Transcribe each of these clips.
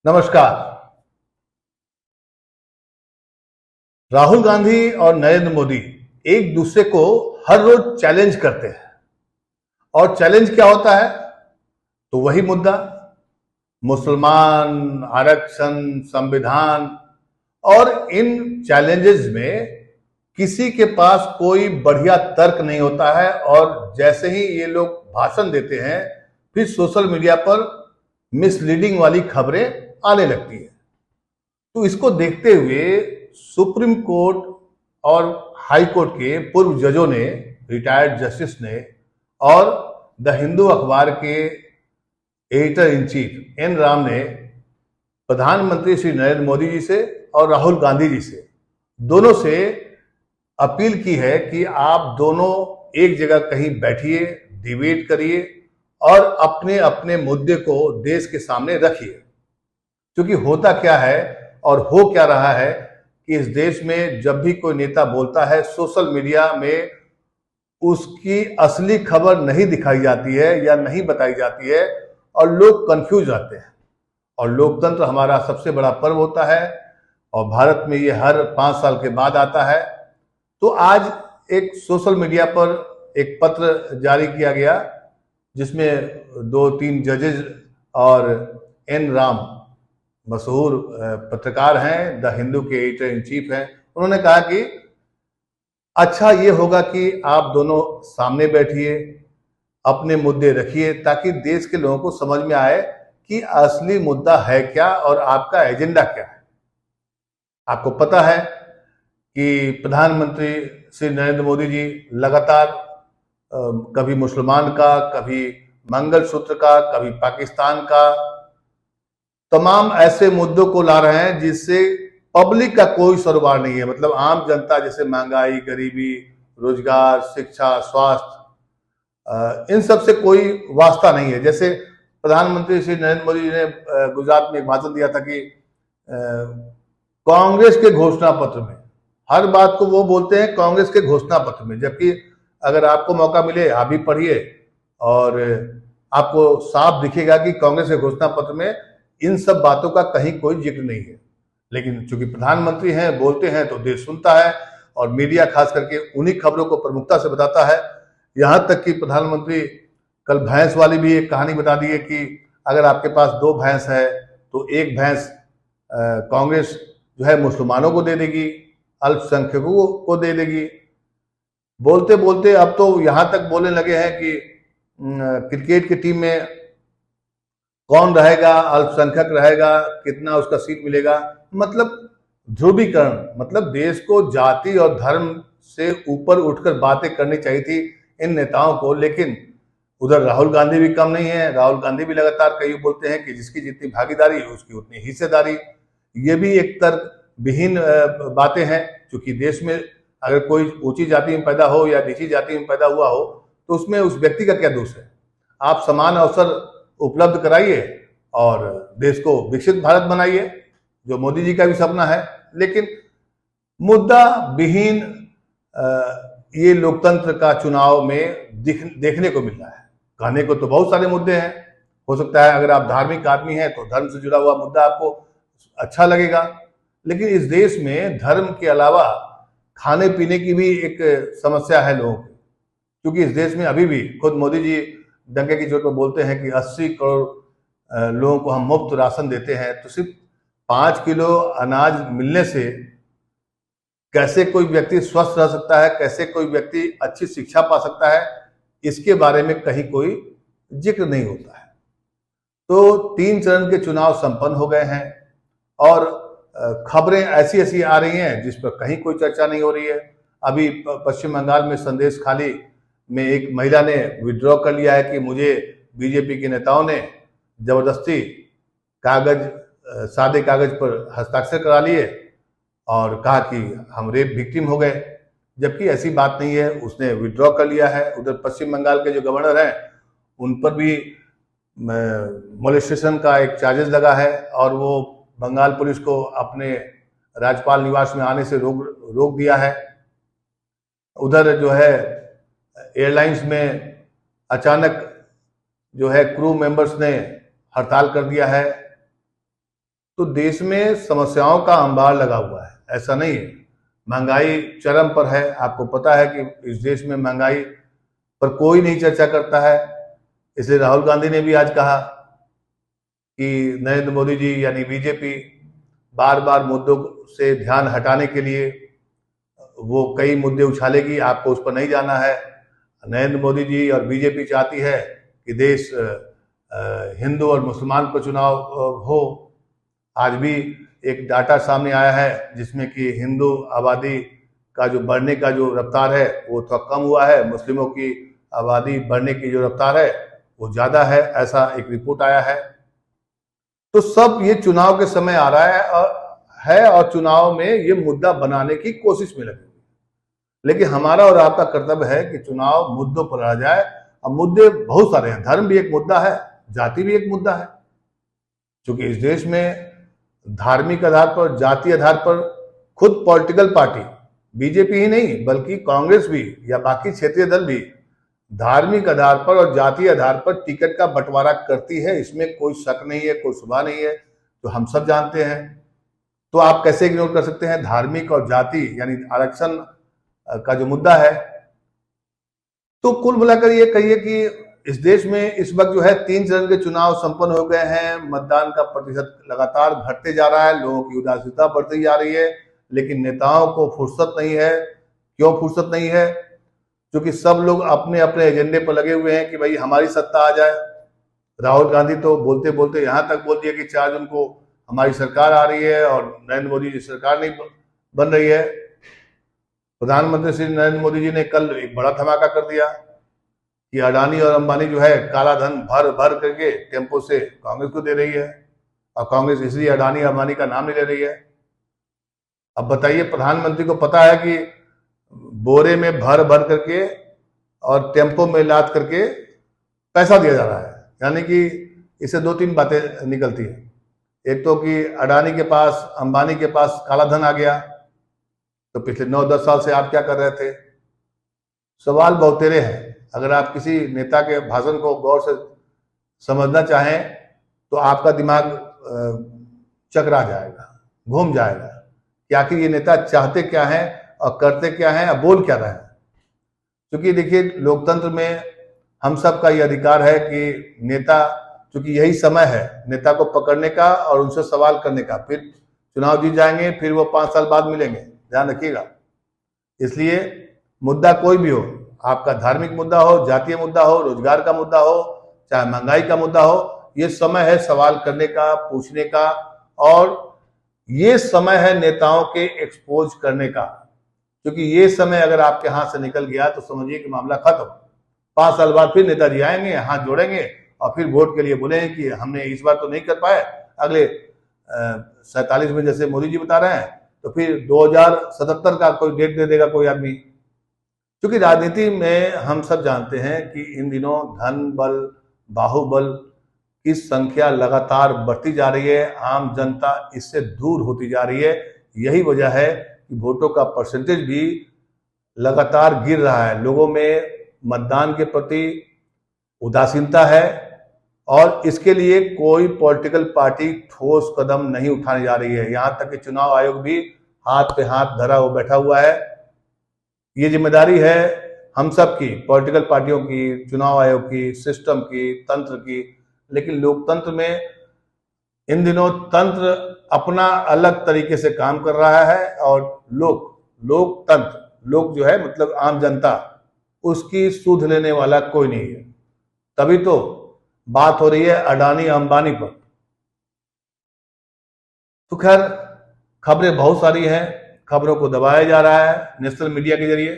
नमस्कार। राहुल गांधी और नरेंद्र मोदी एक दूसरे को हर रोज चैलेंज करते हैं। और चैलेंज क्या होता है? तो वही मुद्दा, मुसलमान, आरक्षण, संविधान। और इन चैलेंजेस में किसी के पास कोई बढ़िया तर्क नहीं होता है, और जैसे ही ये लोग भाषण देते हैं फिर सोशल मीडिया पर मिसलीडिंग वाली खबरें आने लगती है। तो इसको देखते हुए सुप्रीम कोर्ट और हाई कोर्ट के पूर्व जजों ने, रिटायर्ड जस्टिस ने, और द हिंदू अखबार के editor in chief N Ram ने प्रधानमंत्री श्री नरेंद्र मोदी जी से और राहुल गांधी जी से, दोनों से अपील की है कि आप दोनों एक जगह कहीं बैठिए, डिबेट करिए और अपने अपने मुद्दे को देश के सामने रखिए। क्योंकि होता क्या है और हो क्या रहा है कि इस देश में जब भी कोई नेता बोलता है, सोशल मीडिया में उसकी असली खबर नहीं दिखाई जाती है या नहीं बताई जाती है, और लोग कंफ्यूज रहते हैं। और लोकतंत्र हमारा सबसे बड़ा पर्व होता है, और भारत में ये हर 5 साल के बाद आता है। तो आज एक सोशल मीडिया पर एक पत्र जारी किया गया, जिसमें 2-3 जजेज और एन राम, मशहूर पत्रकार हैं, द हिंदू के एडिटर इन चीफ हैं, उन्होंने कहा कि अच्छा ये होगा कि आप दोनों सामने बैठिए, अपने मुद्दे रखिए, ताकि देश के लोगों को समझ में आए कि असली मुद्दा है क्या और आपका एजेंडा क्या है। आपको पता है कि प्रधानमंत्री श्री नरेंद्र मोदी जी लगातार कभी मुसलमान का, कभी मंगलसूत्र का, कभी पाकिस्तान का, तमाम ऐसे मुद्दों को ला रहे हैं जिससे पब्लिक का कोई सरोकार नहीं है। मतलब आम जनता, जैसे महंगाई, गरीबी, रोजगार, शिक्षा, स्वास्थ्य, इन सब से कोई वास्ता नहीं है। जैसे प्रधानमंत्री श्री नरेंद्र मोदी जी ने गुजरात में एक भाषण दिया था कि कांग्रेस के घोषणा पत्र में, हर बात को वो बोलते हैं कांग्रेस के घोषणा पत्र में, जबकि अगर आपको मौका मिले आप भी पढ़िए और आपको साफ दिखेगा कि कांग्रेस के घोषणा पत्र में इन सब बातों का कहीं कोई जिक्र नहीं है। लेकिन चूंकि प्रधानमंत्री हैं, बोलते हैं तो देश सुनता है, और मीडिया खास करके उन्हीं खबरों को प्रमुखता से बताता है। यहां तक कि प्रधानमंत्री कल भैंस वाली भी एक कहानी बता दी है कि अगर आपके पास 2 भैंस है तो एक भैंस कांग्रेस जो है मुसलमानों को दे देगी, अल्पसंख्यकों को दे देगी। बोलते बोलते अब तो यहां तक बोलने लगे हैं कि क्रिकेट की टीम में कौन रहेगा, अल्पसंख्यक रहेगा, कितना उसका सीट मिलेगा। मतलब ध्रुवीकरण, मतलब देश को जाति और धर्म से ऊपर उठकर बातें करनी चाहिए थी इन नेताओं को। लेकिन उधर राहुल गांधी भी कम नहीं है। राहुल गांधी भी लगातार कई बोलते हैं कि जिसकी जितनी भागीदारी उसकी उतनी हिस्सेदारी। ये भी एक तर्क विहीन बातें हैं, क्योंकि देश में अगर कोई ऊंची जाति में पैदा हो या नीची जाति में पैदा हुआ हो तो उसमें उस व्यक्ति का क्या दोष है। आप समान अवसर उपलब्ध कराइए और देश को विकसित भारत बनाइए, जो मोदी जी का भी सपना है। लेकिन मुद्दा विहीन ये लोकतंत्र का चुनाव में देखने को मिल रहा है। कहने को तो बहुत सारे मुद्दे हैं। हो सकता है अगर आप धार्मिक आदमी हैं तो धर्म से जुड़ा हुआ मुद्दा आपको अच्छा लगेगा, लेकिन इस देश में धर्म के अलावा खाने पीने की भी एक समस्या है लोगों की। क्योंकि इस देश में अभी भी खुद मोदी जी डंके की चोट पर बोलते हैं कि 80 करोड़ लोगों को हम मुफ्त राशन देते हैं, तो सिर्फ 5 किलो अनाज मिलने से कैसे कोई व्यक्ति स्वस्थ रह सकता है, कैसे कोई व्यक्ति अच्छी शिक्षा पा सकता है, इसके बारे में कहीं कोई जिक्र नहीं होता है। तो 3 चरण के चुनाव संपन्न हो गए हैं और खबरें ऐसी ऐसी आ रही हैं जिस पर कहीं कोई चर्चा नहीं हो रही है। अभी पश्चिम बंगाल में संदेश खाली में एक महिला ने विड्रॉ कर लिया है कि मुझे बीजेपी के नेताओं ने जबरदस्ती कागज, सादे कागज पर हस्ताक्षर करा लिए और कहा कि हम रेप विक्टिम हो गए, जबकि ऐसी बात नहीं है। उसने विड्रॉ कर लिया है। उधर पश्चिम बंगाल के जो गवर्नर हैं उन पर भी मोलेस्टेशन का एक चार्जेस लगा है, और वो बंगाल पुलिस को अपने राज्यपाल निवास में आने से रोक दिया है। उधर जो है एयरलाइंस में अचानक जो है क्रू मेंबर्स ने हड़ताल कर दिया है। तो देश में समस्याओं का अंबार लगा हुआ है, ऐसा नहीं है। महंगाई चरम पर है, आपको पता है कि इस देश में महंगाई पर कोई नहीं चर्चा करता है। इसलिए राहुल गांधी ने भी आज कहा कि नरेंद्र मोदी जी यानी बीजेपी बार बार मुद्दों से ध्यान हटाने के लिए वो कई मुद्दे उछालेगी, आपको उस पर नहीं जाना है। नरेंद्र मोदी जी और बीजेपी चाहती है कि देश हिंदू और मुसलमान पर चुनाव हो। आज भी एक डाटा सामने आया है जिसमें कि हिंदू आबादी का जो बढ़ने का जो रफ्तार है वो थोड़ा कम हुआ है, मुस्लिमों की आबादी बढ़ने की जो रफ्तार है वो ज्यादा है, ऐसा एक रिपोर्ट आया है। तो सब ये चुनाव के समय आ रहा है और चुनाव में ये मुद्दा बनाने की कोशिश में लगे। लेकिन हमारा और आपका कर्तव्य है कि चुनाव मुद्दों पर आ जाए। अब मुद्दे बहुत सारे हैं, धर्म भी एक मुद्दा है, जाति भी एक मुद्दा है, क्योंकि इस देश में धार्मिक आधार पर, जाति आधार पर खुद पॉलिटिकल पार्टी, बीजेपी ही नहीं बल्कि कांग्रेस भी या बाकी क्षेत्रीय दल भी धार्मिक आधार पर और जातीय आधार पर टिकट का बंटवारा करती है। इसमें कोई शक नहीं है, कोई शुबा नहीं है, तो हम सब जानते हैं। तो आप कैसे इग्नोर कर सकते हैं धार्मिक और जाति यानी आरक्षण का जो मुद्दा है। तो कुल मिलाकर ये कहिए कि इस देश में इस वक्त जो है 3 चरण के चुनाव संपन्न हो गए हैं, मतदान का प्रतिशत लगातार घटते जा रहा है, लोगों की उदासीनता बढ़ती जा रही है, लेकिन नेताओं को फुर्सत नहीं है। क्यों फुर्सत नहीं है? क्योंकि सब लोग अपने अपने एजेंडे पर लगे हुए हैं कि भाई हमारी सत्ता आ जाए। राहुल गांधी तो बोलते बोलते यहां तक बोल दिया कि 4 जून को हमारी सरकार आ रही है और नरेंद्र मोदी जी सरकार नहीं बन रही है। प्रधानमंत्री श्री नरेंद्र मोदी जी ने कल एक बड़ा धमाका कर दिया कि अडानी और अंबानी जो है काला धन भर भर करके टेम्पो से कांग्रेस को दे रही है, और कांग्रेस इसलिए अडानी अंबानी का नाम नहीं ले रही है। अब बताइए, प्रधानमंत्री को पता है कि बोरे में भर भर करके और टेम्पो में लाद करके पैसा दिया जा रहा है, यानी कि इससे 2-3 बातें निकलती है। एक तो कि अडानी के पास, अंबानी के पास काला धन आ गया, तो पिछले 9-10 साल से आप क्या कर रहे थे? सवाल बहुतेरे हैं। अगर आप किसी नेता के भाषण को गौर से समझना चाहें तो आपका दिमाग चकरा जाएगा, घूम जाएगा कि आखिर ये नेता चाहते क्या हैं और करते क्या हैं और बोल क्या रहे हैं। क्योंकि देखिए, लोकतंत्र में हम सब का ये अधिकार है कि नेता, क्योंकि यही समय है नेता को पकड़ने का और उनसे सवाल करने का। फिर चुनाव जीत जाएंगे, फिर वो 5 साल बाद मिलेंगे, ध्यान रखिएगा। इसलिए मुद्दा कोई भी हो, आपका धार्मिक मुद्दा हो, जातीय मुद्दा हो, रोजगार का मुद्दा हो, चाहे महंगाई का मुद्दा हो, ये समय है सवाल करने का, पूछने का, और ये समय है नेताओं के एक्सपोज करने का। क्योंकि ये समय अगर आपके हाथ से निकल गया तो समझिए कि मामला खत्म। 5 साल बाद फिर नेताजी आएंगे, हाथ जोड़ेंगे और फिर वोट के लिए बोलेंगे कि हमने इस बार तो नहीं कर पाए, अगले 47 में जैसे मोदी जी बता रहे हैं, तो फिर 2077 का कोई डेट दे देगा कोई आदमी। क्योंकि राजनीति में हम सब जानते हैं कि इन दिनों धन बल, बाहुबल की संख्या लगातार बढ़ती जा रही है, आम जनता इससे दूर होती जा रही है। यही वजह है कि वोटों का परसेंटेज भी लगातार गिर रहा है, लोगों में मतदान के प्रति उदासीनता है, और इसके लिए कोई पॉलिटिकल पार्टी ठोस कदम नहीं उठाने जा रही है। यहां तक कि चुनाव आयोग भी हाथ पे हाथ धरा हुआ बैठा हुआ है। ये जिम्मेदारी है हम सब की, पॉलिटिकल पार्टियों की, चुनाव आयोग की, सिस्टम की, तंत्र की। लेकिन लोकतंत्र में इन दिनों तंत्र अपना अलग तरीके से काम कर रहा है, और लोकतंत्र, लोग जो है मतलब आम जनता, उसकी सुध लेने वाला कोई नहीं है। तभी तो बात हो रही है अडानी अंबानी पर। तो खैर, खबरें बहुत सारी हैं, खबरों को दबाया जा रहा है नेशनल मीडिया के जरिए,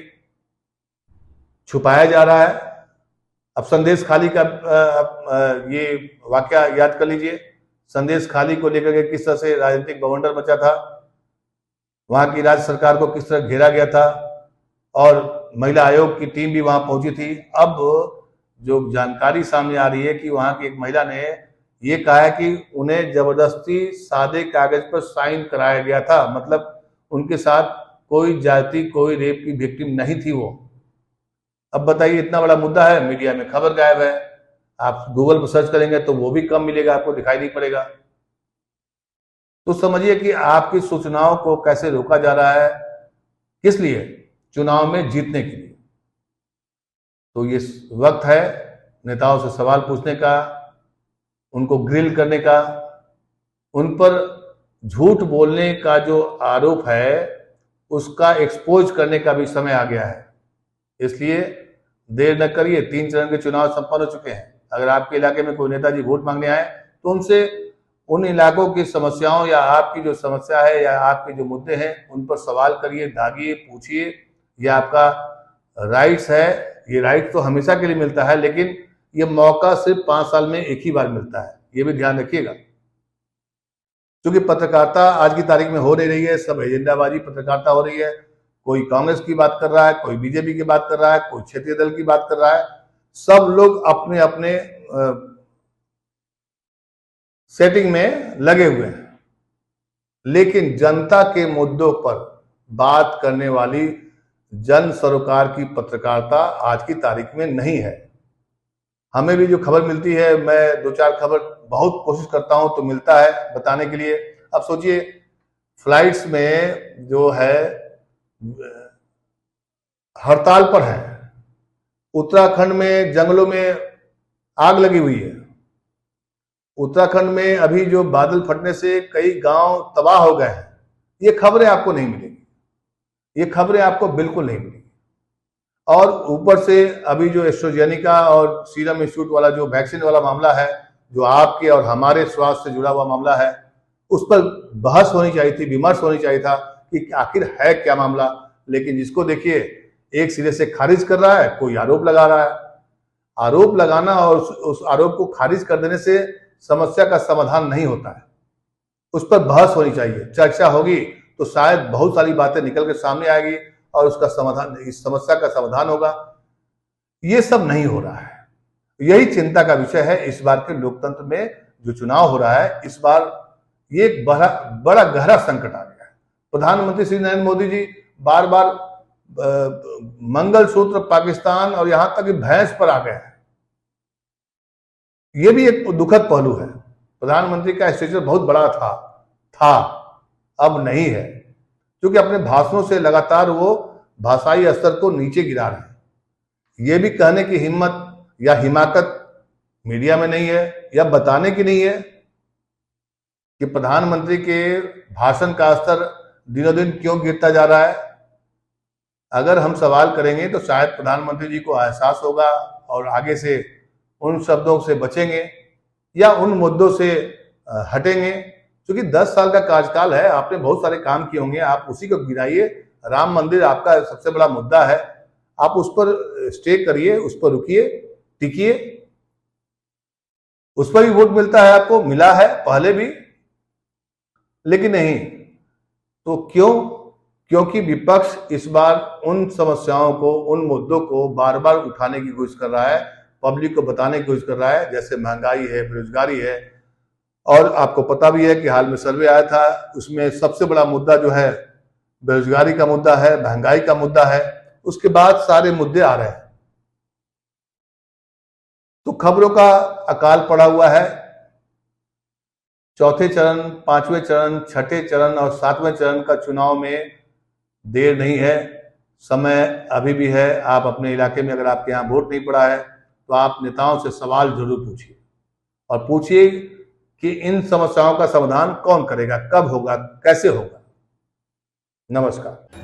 छुपाया जा रहा है। अब संदेश खाली का ये वाकया याद कर लीजिए। संदेश खाली को लेकर के किस तरह से राजनीतिक बवंडर मचा था, वहां की राज्य सरकार को किस तरह घेरा गया था, और महिला आयोग की टीम भी वहां पहुंची थी। अब जो जानकारी सामने आ रही है कि वहां की एक महिला ने ये कहा है कि उन्हें जबरदस्ती सादे कागज पर साइन कराया गया था, मतलब उनके साथ कोई जाति, कोई रेप की विक्टिम नहीं थी वो। अब बताइए, इतना बड़ा मुद्दा है, मीडिया में खबर गायब है। आप गूगल पर सर्च करेंगे तो वो भी कम मिलेगा, आपको दिखाई नहीं पड़ेगा। तो समझिए कि आपकी सूचनाओं को कैसे रोका जा रहा है, किस लिए? चुनाव में जीतने के लिए। तो ये वक्त है नेताओं से सवाल पूछने का, उनको ग्रिल करने का, उन पर झूठ बोलने का जो आरोप है उसका एक्सपोज करने का भी समय आ गया है। इसलिए देर न करिए, 3 चरण के चुनाव संपन्न हो चुके हैं। अगर आपके इलाके में कोई नेताजी वोट मांगने आए तो उनसे उन इलाकों की समस्याओं या आपकी जो समस्या है या आपके जो मुद्दे हैं उन पर सवाल करिए, दागिए, पूछिए। ये आपका राइट्स है। ये राइट तो हमेशा के लिए मिलता है, लेकिन ये मौका सिर्फ 5 साल में एक ही बार मिलता है, ये भी ध्यान रखिएगा। क्योंकि पत्रकारिता आज की तारीख में हो नहीं रही है, सब एजेंडाबाजी पत्रकारिता हो रही है। कोई कांग्रेस की बात कर रहा है, कोई बीजेपी की बात कर रहा है, कोई क्षेत्रीय दल की बात कर रहा है। सब लोग अपने अपने सेटिंग में लगे हुए हैं, लेकिन जनता के मुद्दों पर बात करने वाली जन सरोकार की पत्रकारिता आज की तारीख में नहीं है। हमें भी जो खबर मिलती है, मैं 2-4 खबर बहुत कोशिश करता हूं तो मिलता है बताने के लिए। अब सोचिए, फ्लाइट्स में जो है हड़ताल पर है, उत्तराखंड में जंगलों में आग लगी हुई है, उत्तराखंड में अभी जो बादल फटने से कई गांव तबाह हो गए हैं। ये खबरें आपको नहीं मिलेगी, ये खबरें आपको बिल्कुल नहीं मिलेगी। और ऊपर से अभी जो एस्ट्राजेनेका और सीरम इंस्टीट्यूट वाला जो वैक्सीन वाला मामला है, जो आपके और हमारे स्वास्थ्य से जुड़ा हुआ मामला है, उस पर बहस होनी चाहिए थी, विमर्श होनी चाहिए था कि आखिर है क्या मामला। लेकिन जिसको देखिए, एक सिरे से खारिज कर रहा है, कोई आरोप लगा रहा है। आरोप लगाना और उस आरोप को खारिज कर देने से समस्या का समाधान नहीं होता है। उस पर बहस होनी चाहिए, चर्चा होगी तो शायद बहुत सारी बातें निकल के सामने आएगी और उसका समाधान, इस समस्या का समाधान होगा। ये सब नहीं हो रहा है। यही चिंता का विषय है इस बार के लोकतंत्र में। जो चुनाव हो रहा है इस बार, ये एक बड़ा गहरा संकट आ गया है। प्रधानमंत्री श्री नरेंद्र मोदी जी बार बार मंगलसूत्र पाकिस्तान और यहां तक कि भैंस पर आ गए हैं। ये भी एक दुखद पहलू है। प्रधानमंत्री का स्टेचर बहुत बड़ा था, अब नहीं है, क्योंकि अपने भाषणों से लगातार वो भाषाई स्तर को नीचे गिरा रहे हैं। ये भी कहने की हिम्मत या हिमाकत मीडिया में नहीं है, या बताने की नहीं है कि प्रधानमंत्री के भाषण का स्तर दिनों दिन क्यों गिरता जा रहा है। अगर हम सवाल करेंगे तो शायद प्रधानमंत्री जी को एहसास होगा और आगे से उन शब्दों से बचेंगे या उन मुद्दों से हटेंगे। क्योंकि 10 साल का कार्यकाल है, आपने बहुत सारे काम किए होंगे, आप उसी को गिराइए। राम मंदिर आपका सबसे बड़ा मुद्दा है, आप उस पर स्टे करिए, उस पर रुकिए, टिकिए। उस पर भी वोट मिलता है, आपको मिला है पहले भी, लेकिन नहीं तो क्यों? क्योंकि विपक्ष इस बार उन समस्याओं को, उन मुद्दों को बार बार उठाने की कोशिश कर रहा है, पब्लिक को बताने की कोशिश कर रहा है, जैसे महंगाई है, बेरोजगारी है। और आपको पता भी है कि हाल में सर्वे आया था, उसमें सबसे बड़ा मुद्दा जो है बेरोजगारी का मुद्दा है, महंगाई का मुद्दा है। उसके बाद सारे मुद्दे आ रहे हैं। तो खबरों का अकाल पड़ा हुआ है। चौथे चरण, 5वें चरण, 6ठे चरण और 7वें चरण का चुनाव में देर नहीं है, समय अभी भी है। आप अपने इलाके में, अगर आपके यहाँ वोट नहीं पड़ा है तो आप नेताओं से सवाल जरूर पूछिए, और पूछिए कि इन समस्याओं का समाधान कौन करेगा, कब होगा, कैसे होगा। नमस्कार।